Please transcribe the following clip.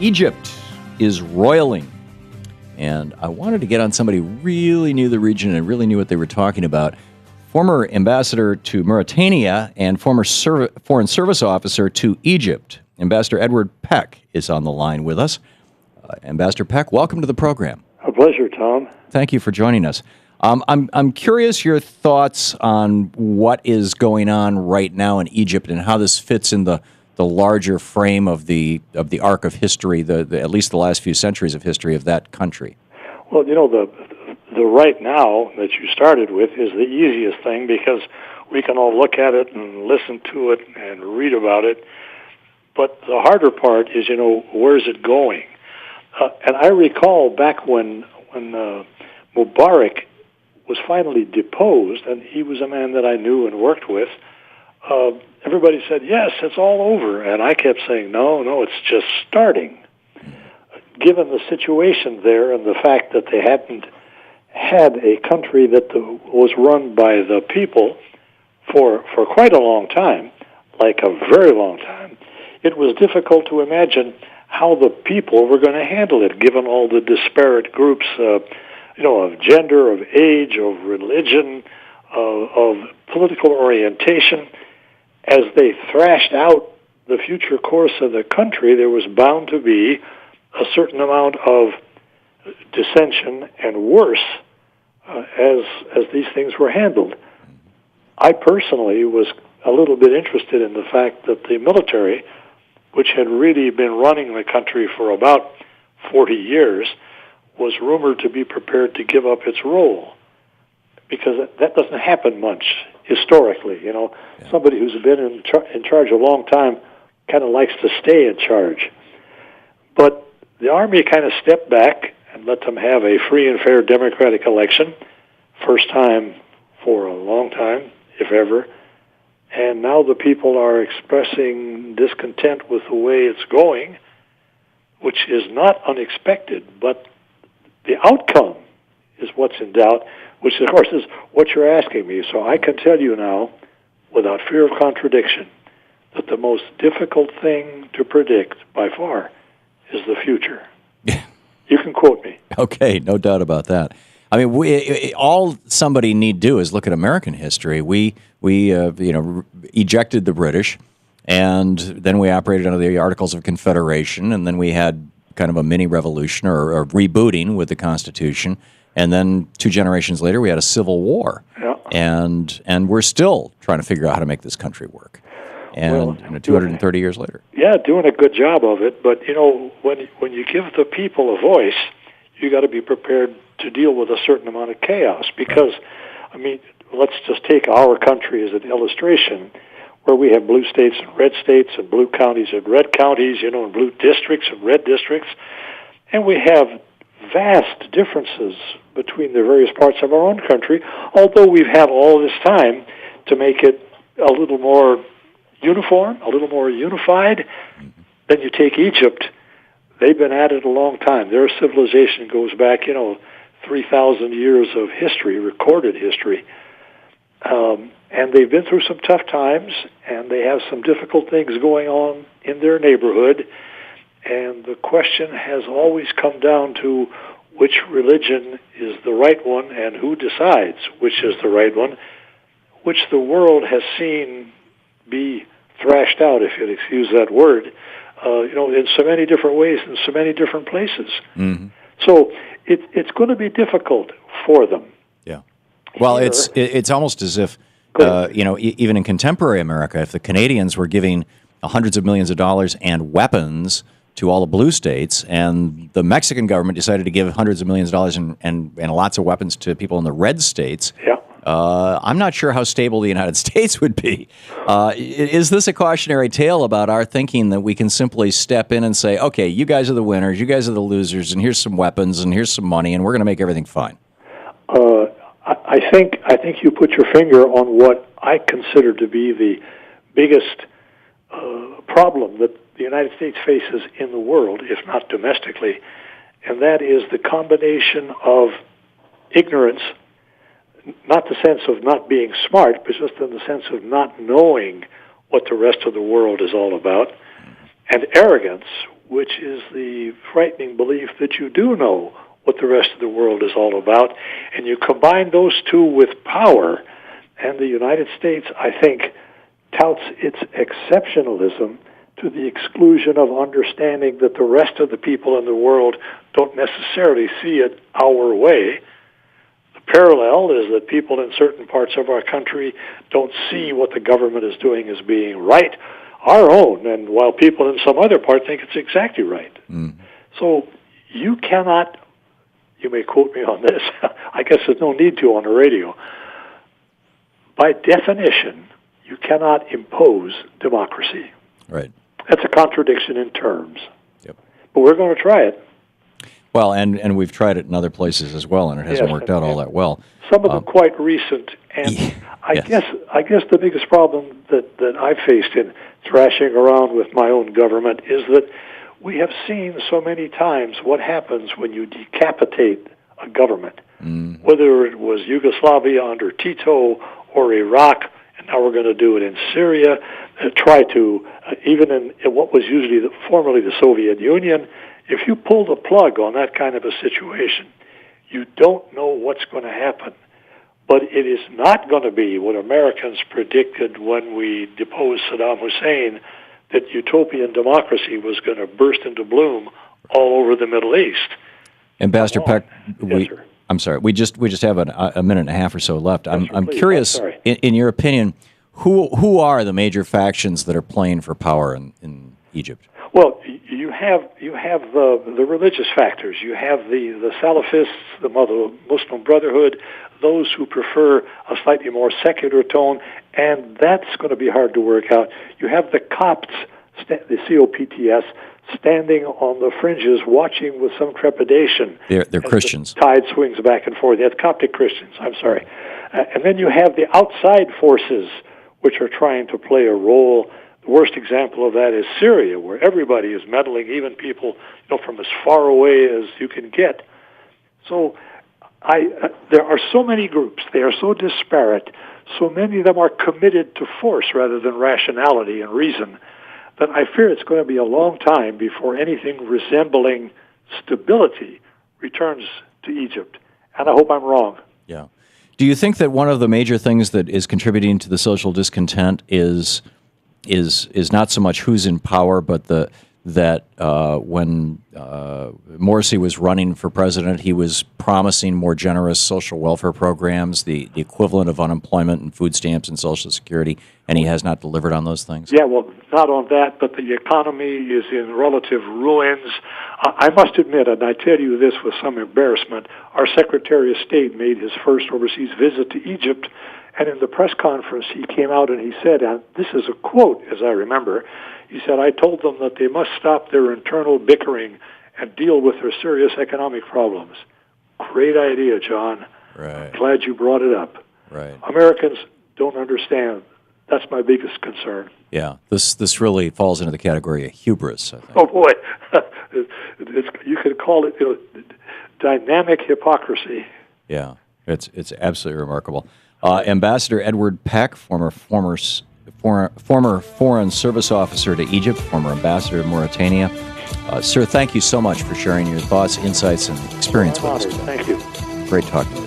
Egypt is roiling. And I wanted to get on somebody who really knew the region and really knew what they were talking about. Former ambassador to Mauritania and former foreign service officer to Egypt, Ambassador Edward Peck, is on the line with us. Ambassador Peck, welcome to the program. A pleasure, Tom. Thank you for joining us. I'm curious your thoughts on what is going on right now in Egypt and how this fits in the larger frame of the arc of history, at least the last few centuries of history of that country. Well, you know, the right now that you started with is the easiest thing because we can all look at it and listen to it and read about it. But the harder part is, you know, where's it going? And I recall back when Mubarak was finally deposed, and he was a man that I knew and worked with, everybody said, yes, it's all over. And I kept saying, no, it's just starting. Given the situation there and the fact that they hadn't had a country that was run by the people for quite a long time, like a very long time, it was difficult to imagine how the people were going to handle it, given all the disparate groups, of gender, of age, of religion, of political orientation. As they thrashed out the future course of the country, there was bound to be a certain amount of dissension and worse as these things were handled. I personally was a little bit interested in the fact that the military, which had really been running the country for about 40 years, was rumored to be prepared to give up its role, because that doesn't happen much historically. You know, somebody who's been in charge a long time kind of likes to stay in charge. But the army kind of stepped back and let them have a free and fair democratic election, first time for a long time, if ever. And now the people are expressing discontent with the way it's going, which is not unexpected, but the outcome is what's in doubt, which, of course, is what you're asking me. So I can tell you now, without fear of contradiction, that the most difficult thing to predict, by far, is the future. You can quote me. Okay, no doubt about that. I mean, all somebody need do is look at American history. We ejected the British, and then we operated under the Articles of Confederation, and then we had kind of a mini revolution or rebooting with the Constitution, and then 2 generations later we had a civil war. Yeah. And we're still trying to figure out how to make this country work. And 230 years later. Yeah, doing a good job of it. But, you know, when you give the people a voice, you got to be prepared to deal with a certain amount of chaos. Because, I mean, let's just take our country as an illustration, where we have blue states and blue counties and red counties, you know, and blue districts and red districts. And we have vast differences between the various parts of our own country, although we've had all this time to make it a little more uniform, a little more unified. Then you take Egypt. They've been at it a long time. Their civilization goes back, 3,000 years of history, recorded history. And they've been through some tough times, and they have some difficult things going on in their neighborhood. And the question has always come down to which religion is the right one and who decides which is the right one, which the world has seen be thrashed out, if you'd excuse that word, in so many different ways in so many different places. Mm-hmm. So it's going to be difficult for them. Yeah. Well, it's almost as if, even in contemporary America, if the Canadians were giving hundreds of millions of dollars and weapons to all the blue states, and the Mexican government decided to give hundreds of millions of dollars and lots of weapons to people in the red states, I'm not sure how stable the United States would be. Is this a cautionary tale about our thinking that we can simply step in and say, okay, you guys are the winners, you guys are the losers, and here's some weapons, and here's some money, and we're going to make everything fine? I think you put your finger on what I consider to be the biggest problem that the United States faces in the world, if not domestically, and that is the combination of ignorance, not the sense of not being smart, but just in the sense of not knowing what the rest of the world is all about, and arrogance, which is the frightening belief that you do know what the rest of the world is all about, and you combine those two with power, and the United States, I think, touts its exceptionalism to the exclusion of understanding that the rest of the people in the world don't necessarily see it our way. The parallel is that people in certain parts of our country don't see what the government is doing as being right, our own, and while people in some other part think it's exactly right. Mm. So you cannot, you may quote me on this, I guess there's no need to on the radio. By definition, you cannot impose democracy. Right. That's a contradiction in terms. Yep. But we're going to try it. Well, and we've tried it in other places as well, and it hasn't worked out all that well. Some of them quite recent, and I guess the biggest problem that I've faced in thrashing around with my own government is that we have seen so many times what happens when you decapitate a government, whether it was Yugoslavia under Tito or Iraq, and now we're going to do it in Syria, try to, even in what was usually formerly the Soviet Union. If you pull the plug on that kind of a situation, you don't know what's going to happen. But it is not going to be what Americans predicted when we deposed Saddam Hussein, that utopian democracy was going to burst into bloom all over the Middle East. Ambassador Peck, I'm sorry, we just have a minute and a half or so left. I'm curious, in your opinion, who are the major factions that are playing for power in Egypt? Well, you have the religious factors. You have the Salafists, the Muslim Brotherhood, those who prefer a slightly more secular tone, and that's going to be hard to work out. You have the Copts, the COPTS, standing on the fringes, watching with some trepidation. They're Christians. The tide swings back and forth. That's Coptic Christians, I'm sorry. And then you have the outside forces, which are trying to play a role. The worst example of that is Syria, where everybody is meddling, even people from as far away as you can get. So there are so many groups. They are so disparate. So many of them are committed to force rather than rationality and reason, that I fear it's going to be a long time before anything resembling stability returns to Egypt. And I hope I'm wrong. Yeah. Do you think that one of the major things that is contributing to the social discontent is not so much who's in power, but that when Morsi was running for president, he was promising more generous social welfare programs, the equivalent of unemployment and food stamps and Social Security, and he has not delivered on those things? Yeah, well, not on that, but the economy is in relative ruins. I must admit, and I tell you this with some embarrassment, our Secretary of State made his first overseas visit to Egypt, and in the press conference he came out and he said, and this is a quote as I remember, he said, "I told them that they must stop their internal bickering and deal with their serious economic problems." Great idea, John. Right. Glad you brought it up. Right. Americans don't understand. That's my biggest concern. Yeah, this really falls into the category of hubris, I think. Oh, boy. You could call it dynamic hypocrisy. Yeah, it's absolutely remarkable. Ambassador Edward Peck, former Foreign Service Officer to Egypt, former Ambassador to Mauritania. Sir, thank you so much for sharing your thoughts, insights, and experience with us today. Thank you. Great talking to you.